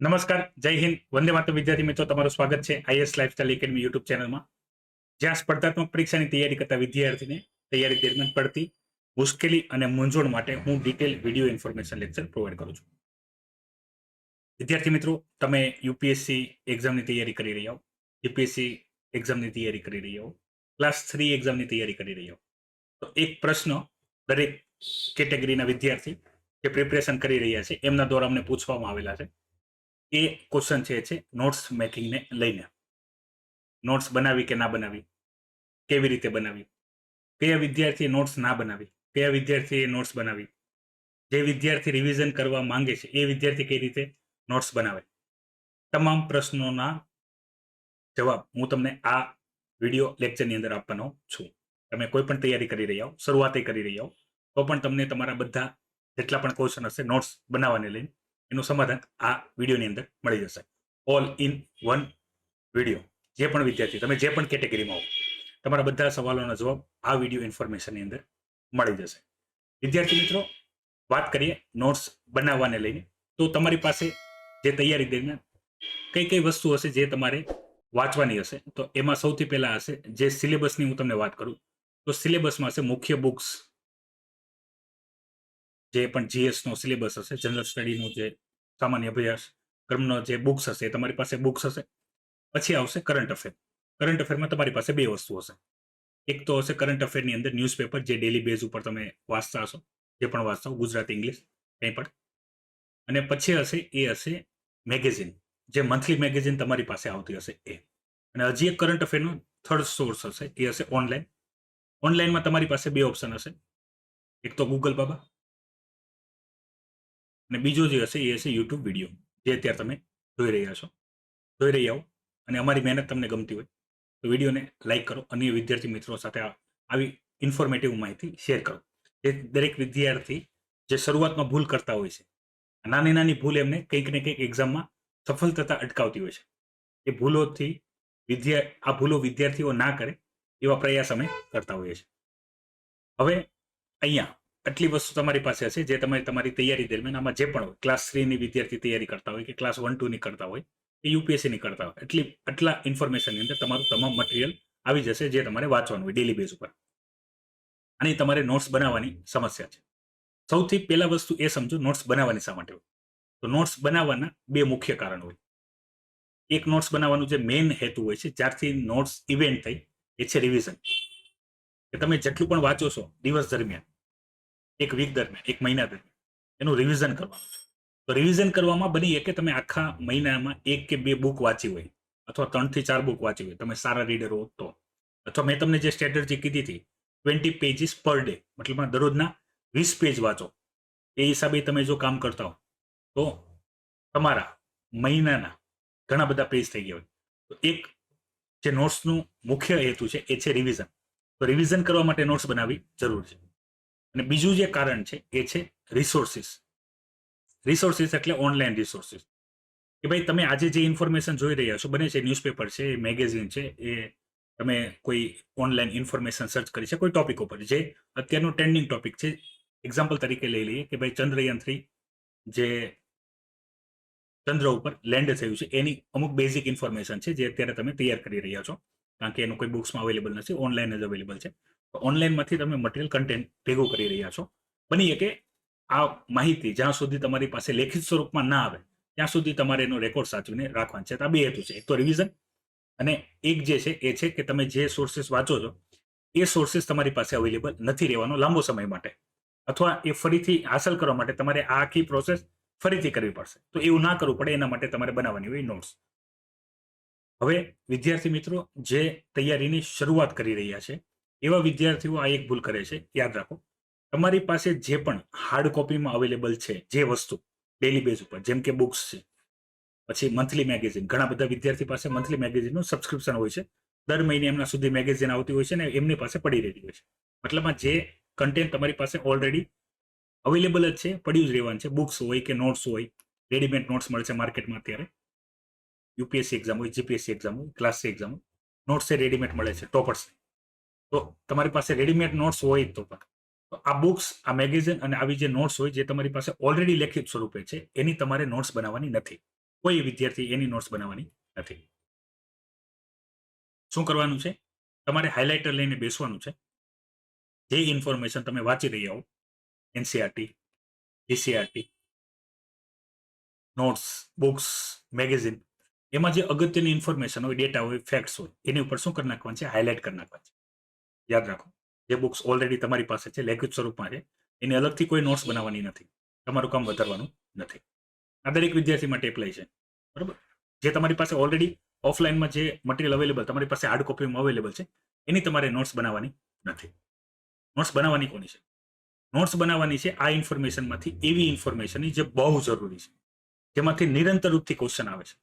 નમસ્કાર, જય હિન્દ, વંદે માતરમ વિદ્યાર્થી મિત્રો, તમારું સ્વાગત છે આઈએસ લાઇફસ્ટાઇલ એકેડમી યુટ્યુબ ચેનલમાં, જ્યાં સ્પર્ધાત્મક પરીક્ષાની તૈયારી કરતા વિદ્યાર્થીને તૈયારી દરમિયાન પડતી મુશ્કેલી અને મૂંઝવણ માટે હું detail video information lecture provide કરું છું. વિદ્યાર્થી મિત્રો, તમે યુપીએસસી એક્ઝામની તૈયારી કરી રહ્યા હો, જીપીએસસી એક્ઝામની તૈયારી કરી રહ્યા હો, ક્લાસ 3 એક્ઝામની તૈયારી કરી રહ્યા હો, તો એક પ્રશ્ન દરેક કેટેગરીના વિદ્યાર્થી જે પ્રિપરેશન કરી રહ્યા છે એમના દ્વારા અમને પૂછવામાં આવેલા છે. એ ક્વેશ્ચન છે નોટ્સ મેકિંગને લઈને. નોટ્સ બનાવી કે ના બનાવી, કેવી રીતે બનાવી, કયા વિદ્યાર્થીએ નોટ્સ ના બનાવી, કયા વિદ્યાર્થીએ નોટ્સ બનાવી, જે વિદ્યાર્થી રિવિઝન કરવા માંગે છે એ વિદ્યાર્થી કઈ રીતે નોટ્સ બનાવે, તમામ પ્રશ્નોના જવાબ હું તમને આ વિડીયો લેક્ચરની અંદર આપવાનો છું. તમે કોઈ પણ તૈયારી કરી રહ્યા હો, શરૂઆત કરી રહ્યા હો, તો પણ તમને તમારા બધા જેટલા પણ ક્વેશ્ચન હશે નોટ્સ બનાવવાને લઈને એનું સમાધાન આ વિડીયોની અંદર મળી જશે. All in one video. જે પણ વિદ્યાર્થી, તમે જે પણ કેટેગરીમાં હો, તમારા બધા સવાલોના જવાબ આ વિડીયો ઇન્ફોર્મેશનની અંદર મળી જશે. વિદ્યાર્થી મિત્રો, વાત કરીએ નોટ્સ બનાવવાને લઈને, તો તમારી પાસે જે તૈયારી દરમિયાન કઈ કઈ વસ્તુ હશે જે તમારે વાંચવાની હશે. તો એમાં સૌથી પહેલા હશે જે સિલેબસની હું તમને વાત કરું તો સિલેબસમાં હશે મુખ્ય બુક્સ, જે પણ જીએસનો સિલેબસ હશે, જનરલ સ્ટડીનો જે સામાન્ય અભ્યાસ ક્રમનો જે બુક્સ હશે એ તમારી પાસે બુક્સ હશે. પછી આવશે કરંટ અફેર. કરંટ અફેરમાં તમારી પાસે બે વસ્તુ હશે. એક તો હશે કરંટ અફેરની અંદર ન્યૂઝપેપર, જે ડેલી બેઝ ઉપર તમે વાંચતા હશો, જે પણ વાંચતા હો, ગુજરાતી, ઇંગ્લિશ, કંઈ પણ. અને પછી હશે એ હશે મેગેઝિન, જે મંથલી મેગેઝિન તમારી પાસે આવતી હશે એ. અને હજી એક કરંટ અફેરનો થર્ડ સોર્સ હશે એ હશે ઓનલાઈન. ઓનલાઈનમાં તમારી પાસે બે ઓપ્શન હશે, એક તો ગૂગલ બાબા અને બીજો જે હશે એ હશે યુટ્યુબ વિડીયો, જે અત્યારે તમે જોઈ રહ્યા હો. અને અમારી મહેનત તમને ગમતી હોય તો વિડીયોને લાઈક કરો, અન્ય વિદ્યાર્થી મિત્રો સાથે આવી ઇન્ફોર્મેટિવ માહિતી શેર કરો. એ દરેક વિદ્યાર્થી જે શરૂઆતમાં ભૂલ કરતા હોય છે, નાની નાની ભૂલ એમને કંઈક ને કંઈક એક્ઝામમાં સફળ થતા અટકાવતી હોય છે. એ ભૂલોથી આ ભૂલો વિદ્યાર્થીઓ ના કરે એવા પ્રયાસ અમે કરતા હોઈએ છીએ. હવે અહીંયા આટલી વસ્તુ તમારી પાસે હશે જે તમે તમારી તૈયારી દરમિયાન આમાં જે પણ હોય, ક્લાસ 3ની વિદ્યાર્થી તૈયારી કરતા હોય કે ક્લાસ 1-2 ની કરતા હોય કે યુપીએસસી ની કરતા હોય, આટલા ઇન્ફોર્મેશનની અંદર તમારું તમામ મટીરિયલ આવી જશે જે તમારે વાંચવાનું હોય ડેલી બેઝ ઉપર. અને તમારે નોટ્સ બનાવવાની સમસ્યા છે. સૌથી પહેલા વસ્તુ એ સમજો નોટ્સ બનાવવાની શા માટે હોય. તો નોટ્સ બનાવવાના બે મુખ્ય કારણ હોય. એક નોટ્સ બનાવવાનું જે મેઇન હેતુ હોય છે, જ્યારથી નોટ્સ ઇવેન્ટ થઈ, એ છે રિવિઝન. કે તમે જેટલું પણ વાંચો છો દિવસ દરમિયાન, એક વીક દરમિયાન, એક મહિના દરમિયાન, એનું રિવિઝન કરવાનું છે. તો રિવિઝન કરવામાં બની કે તમે આખા મહિનામાં 1 કે 2 બુક વાંચી હોય, અથવા 3 થી 4 બુક વાંચી હોય, તમે સારા રીડર હો તો. અથવા મેં તમને જે સ્ટ્રેટેજી કીધી હતી 20 પેજીસ પર ડે, મતલબ દરરોજના 20 પેજ વાંચો, એ હિસાબે તમે જો કામ કરતા હો તો તમારા મહિનાના ઘણા બધા પેજ થઈ ગયા હોય. તો એક જે નોટ્સનું મુખ્ય હેતુ છે એ છે રિવિઝન. તો રિવિઝન કરવા માટે નોટ્સ બનાવવી જરૂર છે. અને બીજું જે કારણ છે એ છે રિસોર્સિસ. રિસોર્સિસ એટલે ઓનલાઈન રિસોર્સિસ. કે ભાઈ તમે આજે જે ઇન્ફોર્મેશન જોઈ રહ્યા છો, બને છે ન્યૂઝપેપર છે, મેગેઝિન છે, એ તમે કોઈ ઓનલાઈન ઇન્ફોર્મેશન સર્ચ કરી છે કોઈ ટોપિક ઉપર, જે અત્યારનો ટ્રેન્ડિંગ ટોપિક છે. એક્ઝામ્પલ તરીકે લઈ લઈએ કે ભાઈ ચંદ્રયાન 3 જે ચંદ્ર ઉપર લેન્ડ થયું છે એની અમુક બેઝિક ઇન્ફોર્મેશન છે જે અત્યારે તમે તૈયાર કરી રહ્યા છો, કારણ કે એનું કોઈ બુક્સમાં અવેલેબલ નથી, ઓનલાઈન જ અવેલેબલ છે. તો ઓનલાઈનમાંથી તમે મટીરિયલ કન્ટેન્ટ ભેગું કરી રહ્યા છો. બની કે આ માહિતી જ્યાં સુધી તમારી પાસે લેખિત સ્વરૂપમાં ના આવે ત્યાં સુધી તમારે એનો રેકોર્ડ સાચવીને રાખવાનો છે. આ બે હેતુ છે, એક તો રિવિઝન, અને એક જે છે એ છે કે તમે જે સોર્સિસ વાંચો છો એ સોર્સિસ તમારી પાસે અવેલેબલ નથી રહેવાનો લાંબો સમય માટે, અથવા એ ફરીથી હાંસલ કરવા માટે તમારે આ આખી પ્રોસેસ ફરીથી કરવી પડશે. તો એવું ના કરવું પડે એના માટે તમારે બનાવવાની હોય નોટ્સ. હવે વિદ્યાર્થી મિત્રો જે તૈયારીની શરૂઆત કરી રહ્યા છે એવા વિદ્યાર્થીઓ આ એક ભૂલ કરે છે. યાદ રાખો, તમારી પાસે જે પણ હાર્ડ કોપીમાં અવેલેબલ છે જે વસ્તુ ડેલી બેઝ ઉપર, જેમ કે બુક્સ છે, પછી મંથલી મેગેઝિન, ઘણા બધા વિદ્યાર્થી પાસે મંથલી મેગેઝિનનું સબસ્ક્રિપ્શન હોય છે, દર મહિને એમના સુધી મેગેઝિન આવતી હોય છે ને એમની પાસે પડી રહેતી હોય છે. મતલબમાં જે કન્ટેન્ટ તમારી પાસે ઓલરેડી અવેલેબલ જ છે, પડ્યું જ રહેવાનું છે. બુક્સ હોય કે નોટ્સ હોય, રેડીમેડ નોટ્સ મળે છે માર્કેટમાં અત્યારે. યુપીએસસી એક્ઝામ હોય, જીપીએસસી એક્ઝામ હોય, ક્લાસ એક્ઝામ હોય, નોટ્સ એ રેડીમેડ મળે છે ટોપર્સ. તો તમારી પાસે રેડીમેડ નોટ્સ હોય તો પણ, તો આ બુક્સ, આ મેગેઝિન અને આવી જે નોટ્સ હોય જે તમારી પાસે ઓલરેડી લેખિત સ્વરૂપે છે, એની તમારે નોટ્સ બનાવવાની નથી. કોઈ વિદ્યાર્થી એની નોટ્સ બનાવવાની નથી. શું કરવાનું છે? તમારે હાઇલાઇટર લઈને બેસવાનું છે. જે ઇન્ફોર્મેશન તમે વાંચી રહ્યા હો, NCERT, GCERT, notes, books, magazine, એમાં જે અગત્યની ઇન્ફોર્મેશન હોય, ડેટા હોય, ફેક્ટ્સ હોય, એની ઉપર શું કરી નાખવાનું છે? હાઇલાઇટ કરી નાખવાનું છે. યાદ રાખો, જે બુક્સ ઓલરેડી તમારી પાસે છે, લેખિત સ્વરૂપમાં છે, એની અલગથી કોઈ નોટ્સ બનાવવાની નથી. તમારું કામ વધારવાનું નથી. આ દરેક વિદ્યાર્થી માટે એપ્લાય છે. બરાબર? જે તમારી પાસે ઓલરેડી ઓફલાઈનમાં જે મટીરિયલ અવેલેબલ, તમારી પાસે હાર્ડ કોપીમાં અવેલેબલ છે, એની તમારે નોટ્સ બનાવવાની નથી. નોટ્સ બનાવવાની કોની છે? નોટ્સ બનાવવાની છે આ ઇન્ફોર્મેશનમાંથી એવી ઇન્ફોર્મેશનની જે બહુ જરૂરી છે, જેમાંથી નિરંતર રૂપથી ક્વેશ્ચન આવે છે.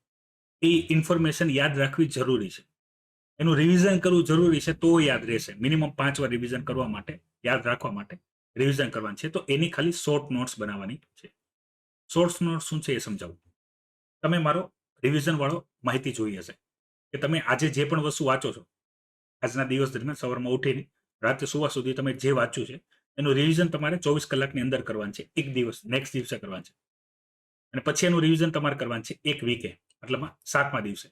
એ ઇન્ફોર્મેશન યાદ રાખવી જરૂરી છે. એનું રિવિઝન કરવું જરૂરી છે, તો યાદ રહેશે. મિનિમમ 5 વાર રિવિઝન કરવા માટે, યાદ રાખવા માટે રિવિઝન કરવાનું છે. તો એની ખાલી શોર્ટ નોટ્સ બનાવવાની છે. શોર્ટ નોટ્સ શું છે એ સમજાવું. તમે મારો રિવિઝન વાળો માહિતી જોઈ હશે કે તમે આજે જે પણ વસ્તુ વાંચો છો, આજના દિવસ દરમિયાન સવારમાં ઉઠીને રાતે સુવા સુધી તમે જે વાંચ્યું છે એનું રિવિઝન તમારે 24 કલાકની અંદર કરવાનું છે. એક દિવસ, નેક્સ્ટ દિવસે કરવાનું છે. અને પછી એનું રિવિઝન તમારે કરવાનું છે એક વીકે, મતલબ 7મા દિવસે.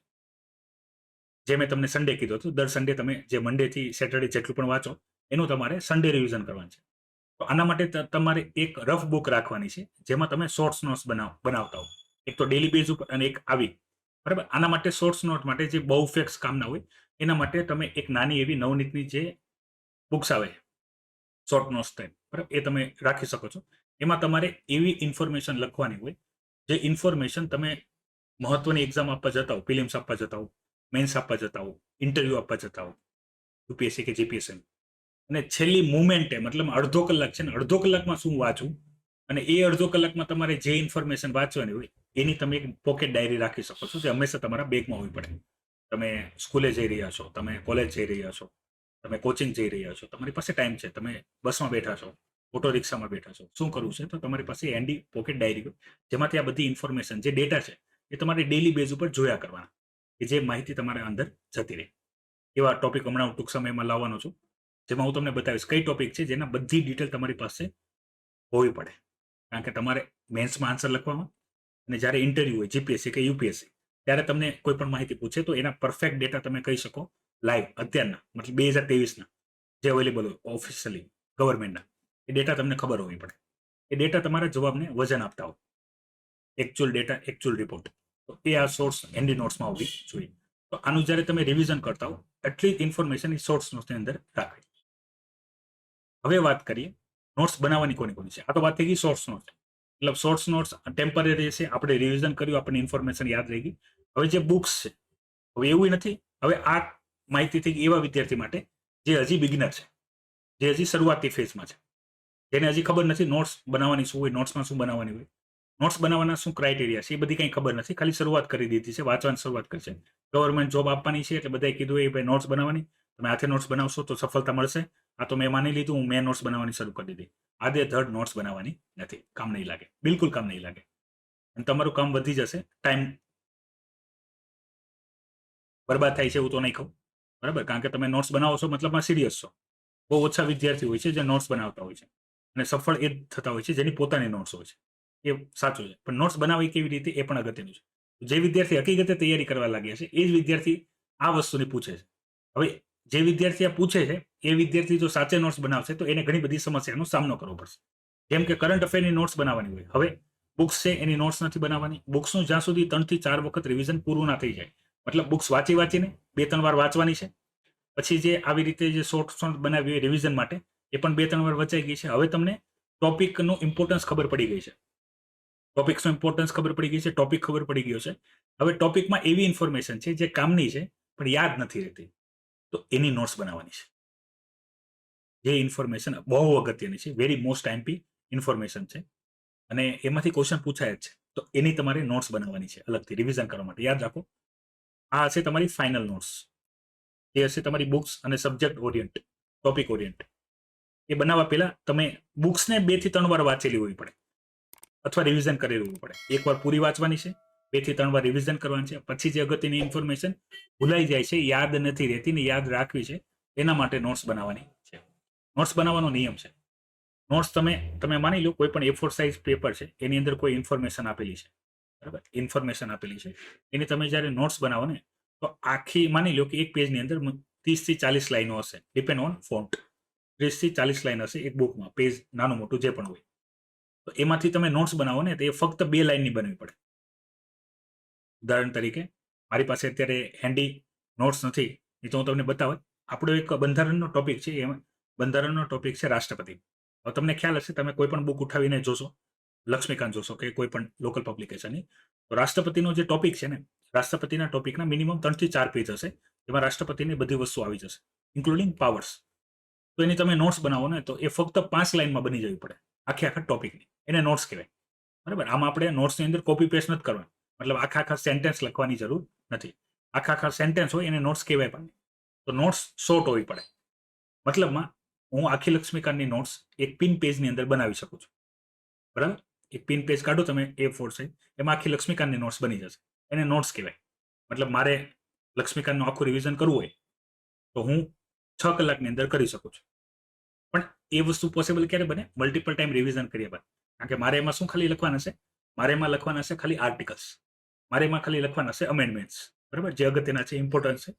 જે મેં તમને સન્ડે કીધું હતું, દર સન્ડે તમે જે મંડેથી સેટરડે જેટલું પણ વાંચો એનું તમારે સન્ડે રિવિઝન કરવાનું છે. તો આના માટે તમારે એક રફ બુક રાખવાની છે, જેમાં તમે શોર્ટ્સ નોટ્સ બનાવતા હો. એક તો ડેલી બેઝ ઉપર અને એક આવી. બરાબર? આના માટે શોર્ટ્સ નોટ માટે જે બહુ ફેક્સ કામના હોય, એના માટે તમે એક નાની એવી નવનીતની જે બુક્સ આવે, શોર્ટ નોટ્સ ટાઈપ, બરાબર, એ તમે રાખી શકો છો. એમાં તમારે એવી ઇન્ફોર્મેશન લખવાની હોય જે ઇન્ફોર્મેશન તમે મહત્વની એક્ઝામ આપવા જતા હો, પ્રિલિમ્સ આપવા જતા હો, મેન્સ આપવા જતા હો, ઇન્ટરવ્યુ આપવા જતા હો, યુપીએસસી કે જીપીએસસી, અને છેલ્લી મુમેન્ટે, મતલબ અડધો કલાક છે ને, અડધો કલાકમાં શું વાંચવું, અને એ અડધો કલાકમાં તમારે જે ઇન્ફોર્મેશન વાંચવાની હોય એની તમે એક પોકેટ ડાયરી રાખી શકો છો, જે હંમેશા તમારા બેગમાં હોવી પડે. તમે સ્કૂલે જઈ રહ્યા છો, તમે કોલેજ જઈ રહ્યા છો, તમે કોચિંગ જઈ રહ્યા છો, તમારી પાસે ટાઈમ છે, તમે બસમાં બેઠા છો, ઓટો રિક્ષામાં બેઠા છો, શું કરવું છે? તો તમારી પાસે હેન્ડી પોકેટ ડાયરી હોય, જેમાંથી આ બધી ઇન્ફોર્મેશન, જે ડેટા છે, એ તમારે ડેલી બેઝ ઉપર જોયા કરવાના, કે જે માહિતી તમારા અંદર જતી રહે. એવા ટોપિક હમણાં હું ટૂંક સમયમાં લાવવાનો છું, જેમાં હું તમને બતાવીશ કઈ ટોપિક છે જેના બધી ડિટેલ તમારી પાસે હોવી પડે. કારણ કે તમારે મેન્સમાં આન્સર લખવામાં અને જ્યારે ઇન્ટરવ્યુ હોય, જીપીએસસી કે યુપીએસસી, ત્યારે તમને કોઈ પણ માહિતી પૂછે તો એના પરફેક્ટ ડેટા તમે કહી શકો લાઈવ, અત્યારના, મતલબ 2023ના જે અવેલેબલ હોય ઓફિશિયલી ગવર્મેન્ટના, એ ડેટા તમને ખબર હોવી પડે. એ ડેટા તમારા જવાબને વજન આપતા હોય. Actual data, actual report. તો એ આ સોર્સ હેન્ડી નોટ્સમાં હોવી જોઈએ. તો આનું જ્યારે તમે રિવિઝન કરતા હો, એટલી ઇન્ફોર્મેશન એ શોર્ટ્સ નોટ્સની અંદર રાખવી. હવે વાત કરીએ નોટ્સ બનાવવાની કોની કોની છે. આ તો વાત થઈ ગઈ શોર્ટ્સ નોટ. મતલબ શોર્ટ્સ નોટ્સ ટેમ્પરરી છે, આપણે રિવિઝન કર્યું, આપણને ઇન્ફોર્મેશન યાદ રહી ગઈ. હવે જે બુક્સ છે, હવે એવું નથી. હવે આ માહિતી થઈ ગઈ એવા વિદ્યાર્થી માટે જે હજી બિગિનર છે, જે હજી શરૂઆતી ફેઝમાં છે, જેને હજી ખબર નથી નોટ્સ બનાવવાની શું હોય, નોટ્સમાં શું બનાવવાની હોય, નોટ્સ બનાવવાના શું ક્રાઇટેરિયા છે, એ બધી કંઈ ખબર નથી. ખાલી શરૂઆત કરી દીધી છે, વાંચવાની શરૂઆત કરી છે. ગવર્મેન્ટ જોબ આપવાની છે એટલે બધાએ કીધું એ ભાઈ નોટ્સ બનાવવાની, તમે હાથે નોટ્સ બનાવશો તો સફળતા મળશે. આ તો મેં માની લીધું, મેં નોટ્સ બનાવવાની શરૂ કરી દીધી. આદે ધડ નોટ્સ બનાવવાની નથી. કામ નહીં લાગે, બિલકુલ કામ નહીં લાગે. અને તમારું કામ વધી જશે, ટાઈમ બરબાદ થાય છે એવું તો નહીં કહું. બરાબર? કારણ કે તમે નોટ્સ બનાવો છો મતલબમાં સિરિયસ છો. બહુ ઓછા વિદ્યાર્થી હોય છે જે નોટ્સ બનાવતા હોય છે, અને સફળ એ જ થતા હોય છે જેની પોતાની નોટ્સ હોય છે. એ સાચું છે, પણ નોટ્સ બનાવવી કેવી રીતે એ પણ અગત્યનું છે. જે વિદ્યાર્થી હકીકતે તૈયારી કરવા લાગ્યા છે, એ જ વિદ્યાર્થી આ વસ્તુની પૂછે છે. હવે જે વિદ્યાર્થી આ પૂછે છે, એ વિદ્યાર્થી જો સાચે નોટ્સ બનાવશે તો એને ઘણી બધી સમસ્યાનો સામનો કરવો પડશે. જેમ કે કરંટ અફેરની નોટ્સ બનાવવાની હોય. હવે બુક્સ છે એની નોટ્સ નથી બનાવવાની. બુક્સનું જ્યાં સુધી 3 થી 4 વખત રિવિઝન પૂરું ના થઈ જાય, મતલબ બુક્સ વાંચીને 2-3 વાર વાંચવાની છે. પછી જે આવી રીતે જે શોર્ટ બનાવી હોય રિવિઝન માટે, એ પણ 2-3 વાર વચાઈ ગઈ છે. હવે તમને ટોપિકનું ઇમ્પોર્ટન્સ ખબર પડી ગઈ છે. ટોપિક્સનું ઇમ્પોર્ટન્સ ખબર પડી ગઈ છે, ટોપિક ખબર પડી ગયો છે. હવે ટોપિકમાં એવી ઇન્ફોર્મેશન છે જે કામની છે પણ યાદ નથી રહેતી, તો એની નોટ્સ બનાવવાની છે. જે ઇન્ફોર્મેશન બહુ અગત્યની છે, વેરી મોસ્ટ આઈએમપી ઇન્ફોર્મેશન છે, અને એમાંથી ક્વેશ્ચન પૂછાય જ છે, તો એની તમારે નોટ્સ બનાવવાની છે અલગથી રિવિઝન કરવા માટે. યાદ રાખો, આ હશે તમારી ફાઇનલ નોટ્સ. એ હશે તમારી બુક્સ અને સબ્જેક્ટ ઓરિયન્ટ, ટોપિક ઓરિયન્ટ. એ બનાવવા પહેલા તમે બુક્સને 2 થી 3 વાર વાંચેલી હોવી પડે, અથવા રિવિઝન કરેલું હોવું પડે. એકવાર પૂરી વાંચવાની છે, 2 થી 3 વાર રિવિઝન કરવાની છે. પછી જે અગત્યની ઇન્ફોર્મેશન ભૂલાઈ જાય છે, યાદ નથી રહેતી ને યાદ રાખવી છે, એના માટે નોટ્સ બનાવવાની છે. નોટ્સ બનાવવાનો નિયમ છે. નોટ્સ તમે માની લો કોઈ પણ A4 સાઇઝ પેપર છે, એની અંદર કોઈ ઇન્ફોર્મેશન આપેલી છે, બરાબર, ઇન્ફોર્મેશન આપેલી છે. એની તમે જ્યારે નોટ્સ બનાવો ને તો આખી માની લો કે એક પેજની અંદર 30 થી 40 લાઈનો હશે, ડિપેન્ડ ઓન ફોન્ટ. 30 થી 40 લાઈન હશે એક બુકમાં, પેજ નાનું મોટું જે પણ હોય. તો એમાંથી તમે નોટ્સ બનાવો ને તો એ ફક્ત 2 લાઈનની બનવી પડે. ઉદાહરણ તરીકે મારી પાસે અત્યારે હેન્ડી નોટ્સ નથી, એ તો હું તમને બતાવું. આપણો એક બંધારણનો ટોપિક છે, એમાં બંધારણનો ટોપિક છે રાષ્ટ્રપતિ. હવે તમને ખ્યાલ હશે, તમે કોઈ પણ બુક ઉઠાવીને જોશો, લક્ષ્મીકાંત જોશો કે કોઈ પણ લોકલ પબ્લિકેશનની, તો રાષ્ટ્રપતિનો જે ટોપિક છે ને, રાષ્ટ્રપતિના ટોપિકના મિનિમમ 3 થી 4 પેજ હશે. એમાં રાષ્ટ્રપતિની બધી વસ્તુ આવી જશે, ઇન્ક્લુડિંગ પાવર્સ. તો એની તમે નોટ્સ બનાવો ને તો એ ફક્ત 5 લાઈનમાં બની જવી પડે, આખા ટોપિકની. એને નોટ્સ કહેવાય. બરાબર, આમાં આપણે નોટ્સની અંદર કોપી પેસ્ટ નથી કરવાનું, મતલબ આખા સેન્ટેન્સ લખવાની જરૂર નથી. આખા સેન્ટેન્સ હોય એને નોટ્સ કહેવાય પણ. તો નોટ્સ શોર્ટ હોવી પડે. મતલબમાં હું આખી લક્ષ્મીકાંતની નોટ્સ એક પિન પેજની અંદર બનાવી શકું છું. બરાબર, એક પિન પેજ કાઢો તમે A4 સાઇઝ, એમાં આખી લક્ષ્મીકાંતની નોટ્સ બની જશે. એને નોટ્સ કહેવાય. મતલબ મારે લક્ષ્મીકાંતનું આખું રિવિઝન કરવું હોય તો હું 6 કલાકની અંદર કરી શકું છું. પણ એ વસ્તુ પોસિબલ ક્યારે બને? મલ્ટિપલ ટાઈમ રિવિઝન કરીએ બાદ. કારણ કે મારે એમાં શું ખાલી લખવાના છે? મારે એમાં લખવાના છે ખાલી આર્ટિકલ્સ. મારે એમાં ખાલી લખવાના છે અમેન્ડમેન્ટ્સ. બરાબર, જે અગત્યના છે, ઇમ્પોર્ટન્સ છે,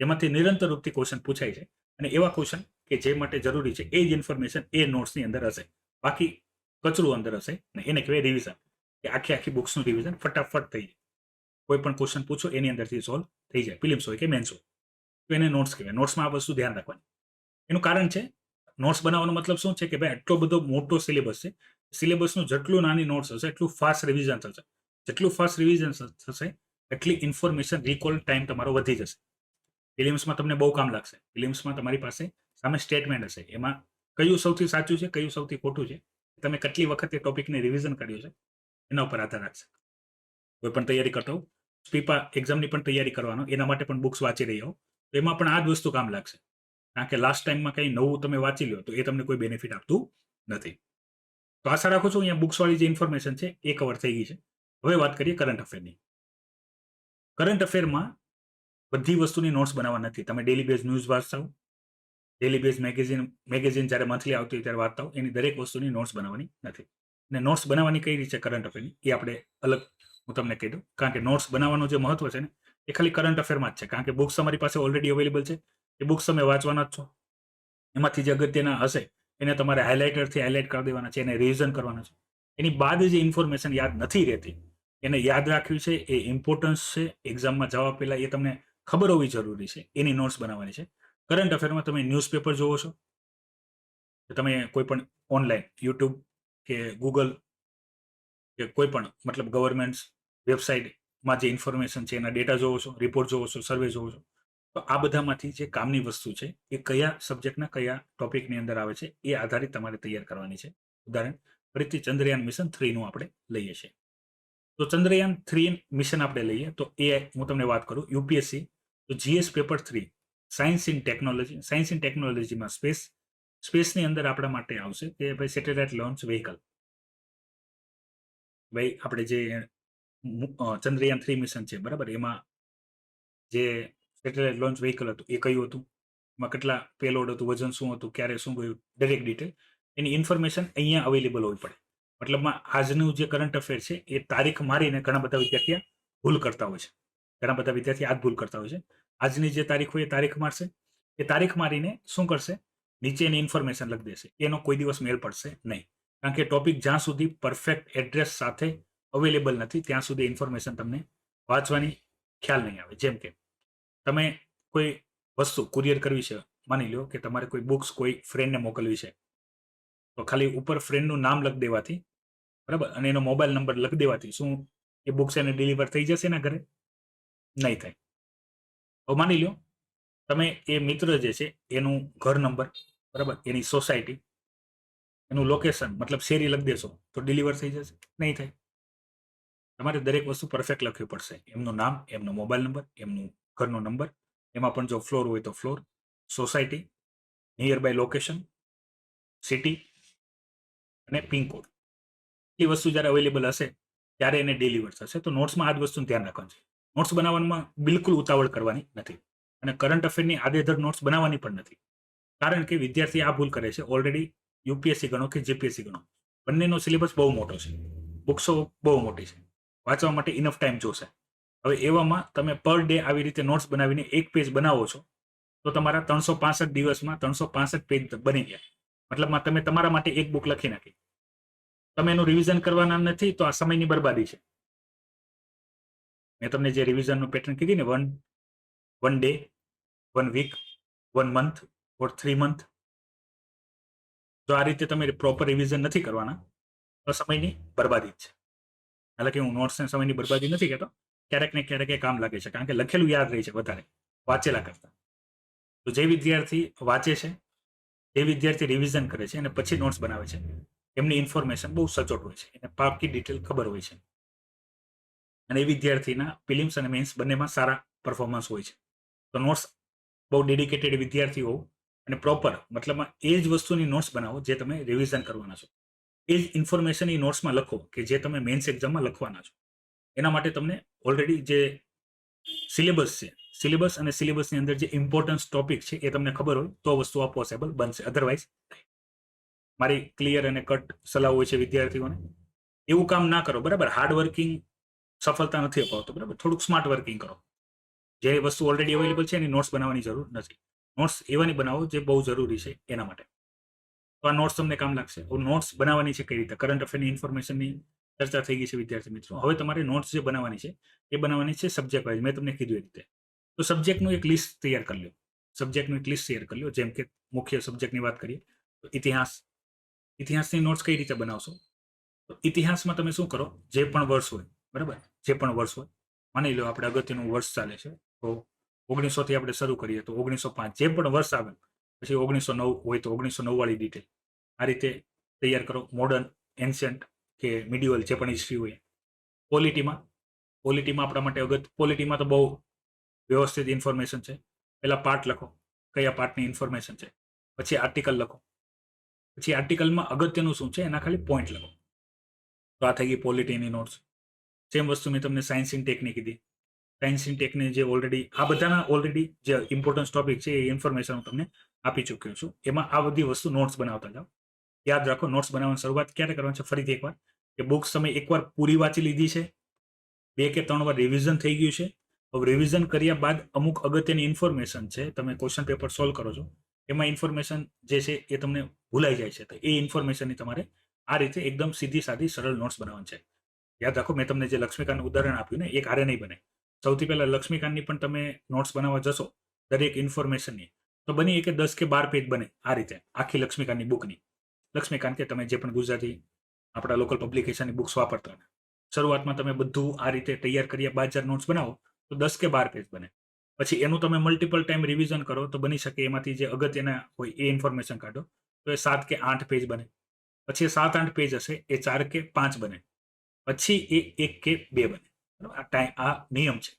એમાંથી નિરંતર રૂપથી ક્વેશ્ચન પૂછાય છે. અને એવા ક્વેશ્ચન કે જે માટે જરૂરી છે એ જ ઇન્ફોર્મેશન એ નોટ્સની અંદર હશે. બાકી કચરું અંદર હશે ને એને કહેવાય રિવિઝન. કે આખી બુક્સનું રિવિઝન ફટાફટ થઈ જાય. કોઈ પણ ક્વેશ્ચન પૂછો એની અંદરથી સોલ્વ થઈ જાય, પ્રિલિમ્સ હોય કે મેન્સ હોય. તો એને નોટ્સ કહેવાય. નોટ્સમાં આ વસ્તુ ધ્યાન રાખવાની. એનું કારણ છે, નોટ્સ બનાવવાનો મતલબ શું છે કે ભાઈ આટલો બધો મોટો સિલેબસ છે. સિલેબસનું જેટલું નાની નોટ્સ હશે એટલું ફાસ્ટ રિવિઝન થશે. જેટલું ફાસ્ટ રિવિઝન થશે એટલી ઇન્ફોર્મેશન રિકોલ ટાઈમ તમારો વધી જશે. ફિલિમ્સમાં તમને બહુ કામ લાગશે. ફિલિમ્સમાં તમારી પાસે સામે સ્ટેટમેન્ટ હશે, એમાં કયું સૌથી સાચું છે, કયું સૌથી ખોટું છે, તમે કેટલી વખત એ ટોપિકને રિવિઝન કર્યું છે એના ઉપર આધાર રાખશે. કોઈ પણ તૈયારી કરતા હો, સ્પીપા એક્ઝામની પણ તૈયારી કરવાનો, એના માટે પણ બુક્સ વાંચી રહી હો, તો એમાં પણ આ જ વસ્તુ કામ લાગશે. કારણ કે લાસ્ટ ટાઈમમાં કંઈ નવું તમે વાંચી લો તો એ તમને કોઈ બેનિફિટ આપતું નથી. તો આશા રાખું છું અહીંયા બુક્સવાળી જે ઇન્ફોર્મેશન છે એ કવર થઈ ગઈ છે. હવે વાત કરીએ કરંટ અફેરની. કરંટ અફેરમાં બધી વસ્તુની નોટ્સ બનાવવા નથી. તમે ડેલી બેઝ ન્યૂઝ વાંચતા હો, ડેલી બેઝ મેગેઝિન જ્યારે મંથલી આવતી હોય ત્યારે વાંચતા હો, એની દરેક વસ્તુની નોટ્સ બનાવવાની નથી. અને નોટ્સ બનાવવાની કઈ રીતે કરંટ અફેરની એ આપણે અલગ હું તમને કહી દઉં. કારણ કે નોટ્સ બનાવવાનું જે મહત્વ છે ને એ ખાલી કરંટ અફેરમાં જ છે. કારણ કે બુક્સ તમારી પાસે ઓલરેડી અવેલેબલ છે, એ બુક્સ તમે વાંચવાના જ છો. એમાંથી જે અગત્યના હશે એને તમારે હાઇલાઇટરથી હાઇલાઇટ કરી દેવાના છે, એને રિવિઝન કરવાના છે. એની બાદ જે ઇન્ફોર્મેશન યાદ નથી રહેતી એને યાદ રાખવી છે, એ ઇમ્પોર્ટન્સ છે. એક્ઝામમાં જવા પહેલા એ તમને ખબર હોવી જરૂરી છે, એની નોટ્સ બનાવવાની છે. કરંટ અફેરમાં તમે ન્યૂઝપેપર જોવો છો, તમે કોઈ પણ ઓનલાઈન યુટ્યુબ કે ગૂગલ કે કોઈ પણ મતલબ ગવર્મેન્ટ વેબસાઇટમાં જે ઇન્ફોર્મેશન છે એના ડેટા જોવો છો, રિપોર્ટ જોવો છો, સર્વે જોવો છો. તો આ બધામાંથી જે કામની વસ્તુ છે એ કયા સબ્જેક્ટના કયા ટોપિકની અંદર આવે છે એ આધારિત તમારે તૈયાર કરવાની છે. ઉદાહરણ ફરીથી ચંદ્રયાન મિશન 3નું આપણે લઈએ છીએ. તો ચંદ્રયાન 3 મિશન આપણે લઈએ તો એ હું તમને વાત કરું યુપીએસસી, તો GS paper 3 science in technology. Science in ટેકનોલોજીમાં સ્પેસની અંદર આપણા માટે આવશે કે ભાઈ સેટેલાઇટ લોન્ચ વ્હીકલ. ભાઈ આપણે જે ચંદ્રયાન 3 મિશન છે, બરાબર, એમાં જે સેટેલાઇટ લોન્ચ વ્હીકલ હતું એ કયું હતું, એમાં કેટલા પેલોડ હતું, વજન શું હતું, ક્યારે શું ગયું, દરેક ડિટેલ એની ઇન્ફોર્મેશન અહીંયા અવેલેબલ હોવી પડે. મતલબમાં આજનું જે કરંટ અફેર છે એ તારીખ મારીને ઘણા બધા વિદ્યાર્થીઓ ભૂલ કરતા હોય છે. ઘણા બધા વિદ્યાર્થી આ જ ભૂલ કરતા હોય છે. આજની જે તારીખ હોય એ તારીખ મારશે, એ તારીખ મારીને શું કરશે, નીચેની ઇન્ફોર્મેશન લખી દેશે. એનો કોઈ દિવસ મેળ પડશે નહીં. કારણ કે ટોપિક જ્યાં સુધી પરફેક્ટ એડ્રેસ સાથે અવેલેબલ નથી ત્યાં સુધી ઇન્ફોર્મેશન તમને વાંચવાની ખ્યાલ નહીં આવે. જેમ કે તમે કોઈ વસ્તુ કુરિયર કરવી છે, માની લો કે તમારે કોઈ બુક્સ કોઈ ફ્રેન્ડને મોકલવી છે, તો ખાલી ઉપર ફ્રેન્ડનું નામ લખી દેવાથી, બરાબર, અને એનો મોબાઈલ નંબર લખી દેવાથી શું એ બુક્સ એને ડિલિવર થઈ જશે એના ઘરે? નહીં થાય. હવે માની લો તમે એ મિત્ર જે છે એનું ઘર નંબર, બરાબર, એની સોસાયટી, એનું લોકેશન મતલબ શેરી લખી દેશો તો ડિલિવર થઈ જશે? નહીં થાય. તમારે દરેક વસ્તુ પરફેક્ટ લખવી પડશે. એમનું નામ, એમનો મોબાઈલ નંબર, એમનું ઘરનો નંબર, એમાં પણ જો ફ્લોર હોય તો floor, society, nearby location, city અને પિનકોડ. એ વસ્તુ જ્યારે અવેલેબલ હશે ત્યારે એને ડિલિવર થશે. તો નોટ્સમાં આ જ વસ્તુનું ધ્યાન રાખવાનું છે. નોટ્સ બનાવવામાં બિલકુલ ઉતાવળ કરવાની નથી અને કરંટ અફેરની આડેધડ નોટ્સ બનાવવાની પણ નથી. કારણ કે વિદ્યાર્થી આ ભૂલ કરે છે. ઓલરેડી યુપીએસસી ગણો કે જીપીએસસી ગણો, બંનેનો સિલેબસ બહુ મોટો છે, બુક્સો બહુ મોટી છે. વાંચવા માટે ઇનફ ટાઈમ જોશે. હવે એવામાં તમે પર ડે આવી રીતે નોટ્સ બનાવીને એક પેજ બનાવો છો તો તમારા 365 દિવસમાં 365 પેજ બની ગયા. મતલબમાં તમે તમારા માટે એક બુક લખી નાખી. તમે એનું રિવિઝન કરવાના નથી તો આ સમયની બરબાદી છે. મેં તમને જે રિવિઝનનું પેટર્ન કીધી ને, one day, 1 week, 1 month or 3 month, જો આ રીતે તમે પ્રોપર રિવિઝન નથી કરવાના તો સમયની બરબાદી જ છે. હાલાકી હું નોટ્સને સમયની બરબાદી નથી કહેતો, ક્યારેક ને ક્યારેક એ કામ લાગે છે, કારણ કે લખેલું યાદ રહે છે વધારે વાંચેલા કરતા. તો જે વિદ્યાર્થી વાંચે છે, જે વિદ્યાર્થી રિવિઝન કરે છે અને પછી નોટ્સ બનાવે છે, એમની ઇન્ફોર્મેશન બહુ સચોટ હોય છે, એને પાકી ડિટેલ ખબર હોય છે, અને એ વિદ્યાર્થીના પ્રિલિમ્સ અને મેન્સ બંનેમાં સારા પરફોર્મન્સ હોય છે. તો નોટ્સ બહુ ડેડિકેટેડ વિદ્યાર્થી હોવ અને પ્રોપર, મતલબમાં એ જ વસ્તુની નોટ્સ બનાવો જે તમે રિવિઝન કરવાના છો, એ જ ઇન્ફોર્મેશન એ નોટ્સમાં લખો કે જે તમે મેન્સ એક્ઝામમાં લખવાના છો. એના માટે તમને ઓલરેડી જે સિલેબસ છે, સિલેબસ અને સિલેબસની અંદર જે ઇમ્પોર્ટન્સ ટોપિક છે એ તમને ખબર હોય તો વસ્તુ આ પોસિબલ બનશે. અધરવાઇઝ મારી ક્લિયર અને કટ સલાહ હોય છે વિદ્યાર્થીઓને, એવું કામ ના કરો. બરાબર, હાર્ડ વર્કિંગ સફળતા નથી અપાવતો. બરાબર, થોડુંક સ્માર્ટ વર્કિંગ કરો. જે વસ્તુ ઓલરેડી અવેલેબલ છે એની નોટ્સ બનાવવાની જરૂર નથી. નોટ્સ એવાની બનાવો જે બહુ જરૂરી છે એના માટે. તો આ નોટ્સ તમને કામ લાગશે. નોટ્સ બનાવવાની છે કઈ રીતે? કરંટ અફેરની ઇન્ફોર્મેશનની ચર્ચા થઈ ગઈ છે વિદ્યાર્થી મિત્રો. હવે તમારે નોટ્સ જે બનાવવાની છે એ બનાવવાની છે સબ્જેક્ટ વાઇઝ. મેં તમને કીધું એ રીતે. તો સબ્જેક્ટનું એક લિસ્ટ તૈયાર કરી લો. સબ્જેક્ટનું એક લિસ્ટ તૈયાર કરી લો. જેમ કે મુખ્ય સબ્જેક્ટની વાત કરીએ તો ઇતિહાસ. ઇતિહાસની નોટ્સ કઈ રીતે બનાવશો? તો ઇતિહાસમાં તમે શું કરો, જે પણ વર્ષ હોય, બરાબર, જે પણ વર્ષ હોય, માની લો આપણે અગત્યનું વર્ષ ચાલે છે તો 1900 થી આપણે શરૂ કરીએ તો 1905, જે પણ વર્ષ આવે, પછી 1909 હોય તો 1909 વાળી ડિટેલ આ રીતે તૈયાર કરો. મોડર્ન, એન્શિયન્ટ કે મિડિવલ જે પણ હિસ્ટ્રી હોય. પોલિટીમાં આપણા માટે પોલિટીમાં તો બહુ વ્યવસ્થિત ઇન્ફોર્મેશન છે. પહેલા પાર્ટ લખો, કયા પાર્ટની ઇન્ફોર્મેશન છે, પછી આર્ટિકલ લખો, પછી આર્ટિકલમાં અગત્યનું શું છે એના ખાલી પોઈન્ટ લખો. તો આ થઈ ગઈ પોલિટીની નોટ્સ. સેમ વસ્તુ મેં તમને સાયન્સ ઇન ટેકની કીધી. સાયન્સ ઇન ટેકની જે ઓલરેડી આ બધાના ઓલરેડી જે ઇમ્પોર્ટન્સ ટોપિક છે એ ઇન્ફોર્મેશન હું તમને આપી ચૂક્યો છું. એમાં આ બધી વસ્તુ નોટ્સ બનાવતા જાઓ. યાદ રાખો, નોટ્સ બનાવવાની શરૂઆત ક્યારે કરવાની છે? ફરીથી એકવાર કે બુક્સ તમે એકવાર પૂરી વાંચી લીધી છે, 2 કે 3 વાર રિવિઝન થઈ ગયું છે. હવે રિવિઝન કર્યા બાદ અમુક અગત્યની ઇન્ફોર્મેશન છે, તમે ક્વેશ્ચન પેપર સોલ્વ કરો છો, એમાં ઇન્ફોર્મેશન જે છે એ તમને ભૂલાઈ જાય છે. તો એ ઇન્ફોર્મેશનની તમારે આ રીતે એકદમ સીધી સાદી સરળ નોટ્સ બનાવવાની છે. યાદ રાખો, મેં તમને જે લક્ષ્મીકાંતનું ઉદાહરણ આપ્યું ને, એક હારે નહીં બને. સૌથી પહેલા લક્ષ્મીકાંતની પણ તમે નોટ્સ બનાવવા જશો દરેક ઇન્ફોર્મેશનની, તો બની કે 10 કે 12 પેજ બને. આ રીતે આખી લક્ષ્મીકાંતની બુકની, લક્ષ્મીકાંત કે તમે જે પણ ગુજરાતી આપણા લોકલ પબ્લિકેશનની બુક્સ વાપરતા હોય, શરૂઆતમાં તમે બધું આ રીતે તૈયાર કર્યા બાદ જ્યારે નોટ્સ બનાવો તો 10 કે 12 પેજ બને. પછી એનું તમે મલ્ટિપલ ટાઈમ રિવિઝન કરો તો બની શકે એમાંથી જે અગત્યના હોય એ ઇન્ફોર્મેશન કાઢો તો એ 7 કે 8 પેજ બને. પછી 7-8 પેજ હશે એ 4 કે 5 બને. પછી એ 1 કે 2 બને. આ નિયમ છે.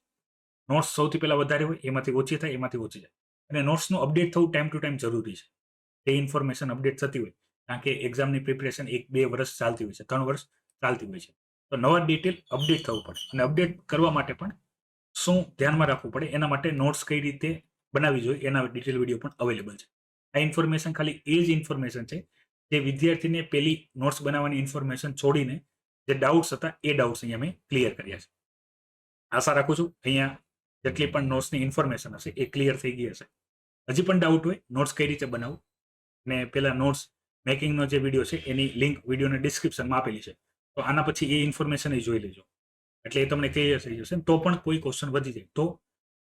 નોટ્સ સૌથી પહેલા વધારે હોય, એમાંથી ઓછી થાય, એમાંથી ઓછી જાય. અને નોટ્સનું અપડેટ થવું ટાઈમ ટુ ટાઈમ જરૂરી છે. એ ઇન્ફોર્મેશન અપડેટ થતી હોય, કારણ કે એક્ઝામની પ્રિપરેશન 1-2 વર્ષ ચાલતી હોય છે, 3 વર્ષ ચાલતી હોય છે. તો નવા ડિટેલ અપડેટ થવું પડે. અને અપડેટ કરવા માટે પણ શું ધ્યાનમાં રાખવું પડે, એના માટે નોટ્સ કઈ રીતે બનાવવી જોઈએ એના ડિટેલ વિડીયો પણ અવેલેબલ છે. આ ઇન્ફોર્મેશન ખાલી એ જ ઇન્ફોર્મેશન છે જે વિદ્યાર્થીને પેલી નોટ્સ બનાવવાની ઇન્ફોર્મેશન છોડીને જે ડાઉટ્સ હતા એ ડાઉટ્સ અહીંયા મેં ક્લિયર કર્યા છે. આશા રાખું છું અહીંયા જેટલી પણ નોટ્સની ઇન્ફોર્મેશન હશે એ ક્લિયર થઈ ગઈ હશે. હજી પણ ડાઉટ હોય નોટ્સ કઈ રીતે બનાવવું, ને પેલા નોટ્સ મેકિંગનો જે વિડીયો છે એની લિંક વિડીયોના ડિસ્ક્રિપ્શનમાં આપેલી છે. તો આના પછી એ ઇન્ફોર્મેશન જોઈ લેજો, એટલે એ તમને ક્લિયર થઈ જશે. તો પણ કોઈ ક્વેશ્ચન વધી જાય તો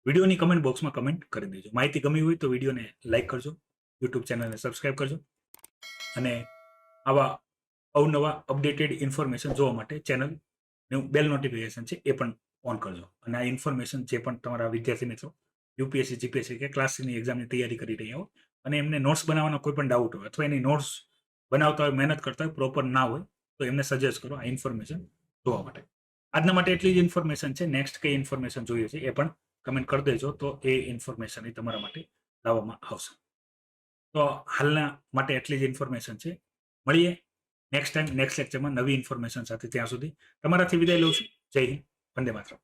વિડીયોની કમેન્ટ બોક્સમાં કમેન્ટ કરી દેજો. માહિતી ગમી હોય તો વિડીયોને લાઇક કરજો, યુટ્યુબ ચેનલને સબસ્ક્રાઇબ કરજો, અને આવા અવનવા અપડેટેડ ઇન્ફોર્મેશન જોવા માટે ચેનલનું બેલ નોટિફિકેશન છે એ પણ ઓન કરજો. અને આ ઇન્ફોર્મેશન જે પણ તમારા વિદ્યાર્થી મિત્રો યુપીએસસી જીપીએસસી કે ક્લાસની એક્ઝામની તૈયારી કરી રહ્યા હોય અને એમને નોટ્સ બનાવવાનો કોઈ પણ ડાઉટ હોય અથવા એની નોટ્સ બનાવતા હોય, મહેનત કરતા હોય, પ્રોપર ના હોય તો એમને સજેસ્ટ કરો આ ઇન્ફોર્મેશન જોવા માટે. આજના માટે એટલી જ ઇન્ફોર્મેશન છે. નેક્સ્ટ કઈ ઇન્ફોર્મેશન જોઈએ છે એ પણ કમેન્ટ કરી દેજો, તો એ ઇન્ફોર્મેશન એ તમારા માટે લાવવામાં આવશે. તો હાલના માટે એટલી જ ઇન્ફોર્મેશન છે. મળીએ નેક્સ્ટ ટાઈમ નેક્સ્ટ લેક્ચરમાં નવી ઇન્ફોર્મેશન સાથે. ત્યાં સુધી તમારાથી વિદાય લઉં છું. જય હિન્દ, વંદે માતરમ.